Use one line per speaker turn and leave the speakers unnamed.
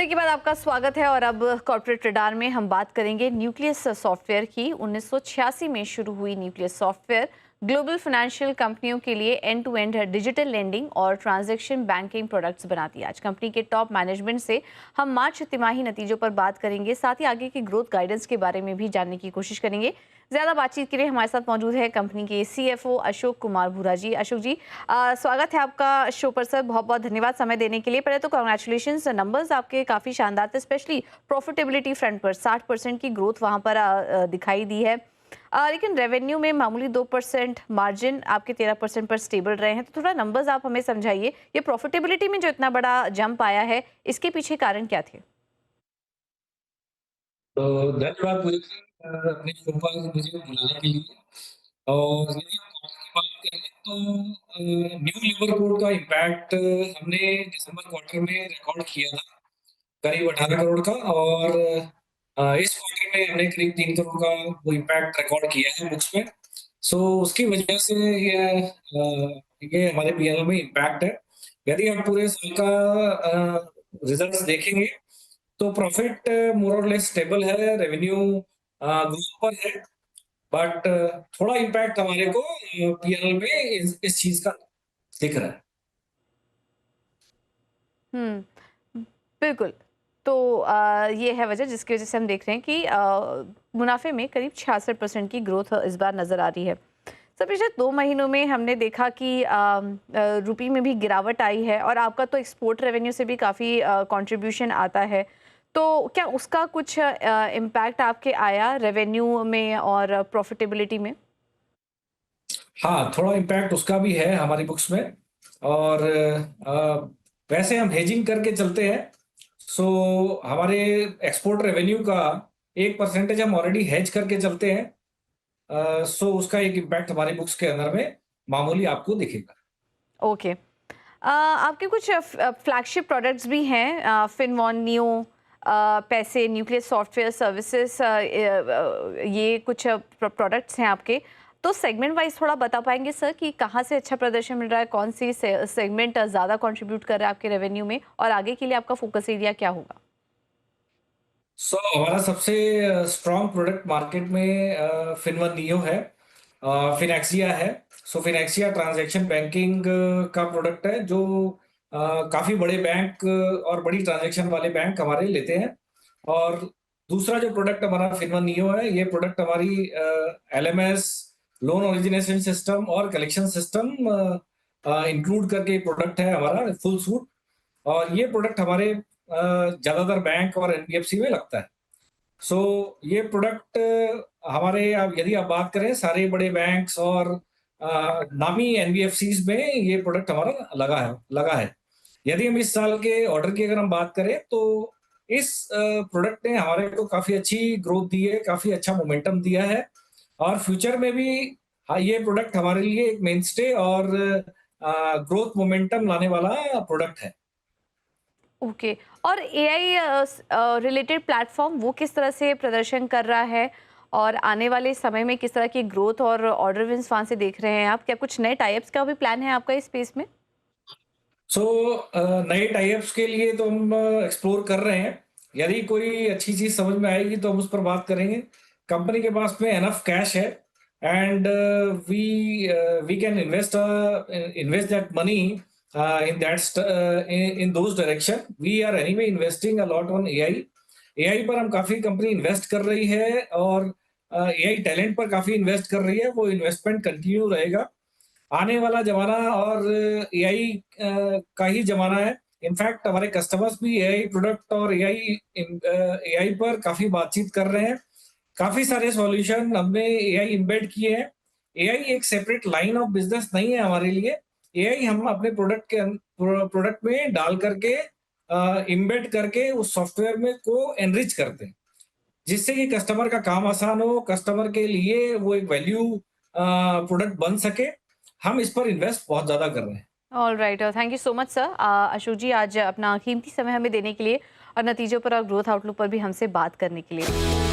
Break के बाद आपका स्वागत है और अब कॉर्पोरेट रडार में हम बात करेंगे न्यूक्लियस सॉफ्टवेयर की। 1986 में शुरू हुई न्यूक्लियस सॉफ्टवेयर ग्लोबल फाइनेंशियल कंपनियों के लिए end to end digital lending और ट्रांजैक्शन बैंकिंग प्रोडक्ट्स बनाती है। आज कंपनी के टॉप मैनेजमेंट से हम मार्च तिमाही नतीजों पर बात करेंगे, साथ ही आगे की ग्रोथ गाइडेंस के बारे में भी जानने की कोशिश करेंगे। ज़्यादा बातचीत के लिए हमारे साथ मौजूद है कंपनी के CFO अशोक कुमार भूरा जी। अशोक जी, स्वागत है आपका शो पर सर। बहुत बहुत धन्यवाद समय देने के लिए। पहले तो कॉन्ग्रेचुलेशंस, नंबर्स आपके काफ़ी शानदार थे, स्पेशली प्रॉफिटेबिलिटी फ्रंट पर 60% की ग्रोथ वहाँ पर दिखाई दी है। लेकिन रेवेन्यू में मामूली 2%, मार्जिन आपके 13% पर स्टेबल रहे हैं। तो थोड़ा नंबर्स आप हमें समझाइए, ये प्रॉफिटेबिलिटी में जो इतना बड़ा जंप आया है, इसके पीछे कारण क्या थे?
तो धन्यवाद पूरी अपने शो पर मुझे बुलाने के लिए। और यदि हम क्वार्टर की बात करें तो न्यू लेबर कोड का इम्पैक्ट हमने दिसंबर क्वार्टर में रिकॉर्ड किया था, करीब 18 करोड़ का। और इस क्वार्टर में हमने करीब 3 करोड़ का वो इम्पैक्ट रिकॉर्ड किया है बुक्स में। सो उसकी वजह से ये हमारे पीएनएल में इम्पैक्ट है। यदि आप पूरे साल का रिजल्ट्स देखेंगे तो प्रॉफिट मोर और लेस स्टेबल है, रेवेन्यू ग्रोथ पर है। बट थोड़ा इम्पैक्ट हमारे को पीएनएल में इस चीज का दिख रहा है।
हुँ, बिल्कुल। तो ये है वजह जिसकी वजह से हम देख रहे हैं कि मुनाफे में करीब 66% की ग्रोथ इस बार नज़र आ रही है। सर, पिछले 2 महीनों में हमने देखा कि रुपये में भी गिरावट आई है और आपका तो एक्सपोर्ट रेवेन्यू से भी काफ़ी कंट्रीब्यूशन आता है। तो क्या उसका कुछ इम्पैक्ट आपके आया रेवेन्यू में और प्रॉफिटेबिलिटी में?
हाँ, थोड़ा इम्पैक्ट उसका भी है हमारी बुक्स में। और वैसे हम हेजिंग करके चलते हैं। सो हमारे एक्सपोर्ट रेवेन्यू का 1% हम ऑलरेडी हेज करके चलते हैं। सो उसका एक इम्पैक्ट हमारी बुक्स के अंदर में मामूली आपको दिखेगा।
ओके। आपके कुछ फ्लैगशिप प्रोडक्ट्स भी हैं, फिनवॉन नियो, पैसे, न्यूक्लियस सॉफ्टवेयर सर्विसेज, ये कुछ प्रोडक्ट्स हैं आपके। तो सेगमेंट वाइज थोड़ा बता पाएंगे सर कि कहाँ से अच्छा प्रदर्शन मिल रहा है, कौन सी सेगमेंट ज़्यादा कंट्रीब्यूट कर रहा है आपके रेवेन्यू में, और आगे के लिए आपका फोकस एरिया क्या होगा?
सो हमारा सबसे स्ट्रॉन्ग प्रोडक्ट मार्केट में फिनवन नियो है, फिनेक्सिया है। सो फिनेक्सिया ट्रांजैक्शन बैंकिंग का प्रोडक्ट है जो काफी बड़े बैंक और बड़ी ट्रांजैक्शन वाले बैंक हमारे लेते हैं। और दूसरा जो प्रोडक्ट हमारा फिनवन नियो है, ये प्रोडक्ट हमारी LMS लोन ओरिजिनेशन सिस्टम और कलेक्शन सिस्टम इंक्लूड करके प्रोडक्ट है हमारा फुल सूट। और ये प्रोडक्ट हमारे ज्यादातर बैंक और एनबीएफसी में लगता है। सो ये प्रोडक्ट हमारे, अब यदि आप बात करें सारे बड़े बैंक्स और नामी एनबीएफसीज में ये प्रोडक्ट हमारा लगा है। यदि हम इस साल के ऑर्डर की अगर हम बात करें तो इस प्रोडक्ट ने हमारे को काफी अच्छी ग्रोथ दी है, काफी अच्छा मोमेंटम दिया है। और फ्यूचर में भी हाँ, ये प्रोडक्ट हमारे लिए एक मेनस्टे और ग्रोथ मोमेंटम लाने वाला प्रोडक्ट है।
ओके। और एआई रिलेटेड प्लेटफॉर्म वो किस तरह से प्रदर्शन कर रहा है, और आने वाले समय में किस तरह की ग्रोथ और ऑर्डर विंस वहाँ से देख रहे हैं आप? क्या कुछ नए टाइप्स का भी प्लान है आपका इस स्पेस में?
सो नए टाइप्स के लिए तो हम एक्सप्लोर कर रहे हैं। यदि कोई अच्छी चीज समझ में आएगी तो हम उस पर बात करेंगे। कंपनी के पास में एनफ कैश है and we we can invest that money in that in those direction. We are anyway investing a lot on AI. AI पर हम काफी कंपनी इन्वेस्ट कर रही है और एआई टैलेंट पर काफी इन्वेस्ट कर रही है। वो इन्वेस्टमेंट कंटिन्यू रहेगा। आने वाला ज़माना और एआई का ही ज़माना है। इनफैक्ट हमारे कस्टमर्स भी एआई प्रोडक्ट और एआई पर काफ़ी बातचीत कर रहे हैं। काफ़ी सारे सॉल्यूशन हमने एआई एम्बेड किए हैं। एआई एक सेपरेट लाइन ऑफ बिज़नेस नहीं है हमारे लिए। एआई हम अपने प्रोडक्ट में डाल करके एम्बेड करके उस सॉफ्टवेयर में को एनरिच करते हैं, जिससे कि कस्टमर का काम आसान हो, कस्टमर के लिए वो एक वैल्यू प्रोडक्ट बन सके। हम इस पर इन्वेस्ट बहुत ज़्यादा कर रहे हैं।
All right, thank you so much sir. Ashok ji, आज अपना कीमती समय हमें देने के लिए और नतीजों पर और ग्रोथ आउटलुक पर भी हमसे बात करने के लिए।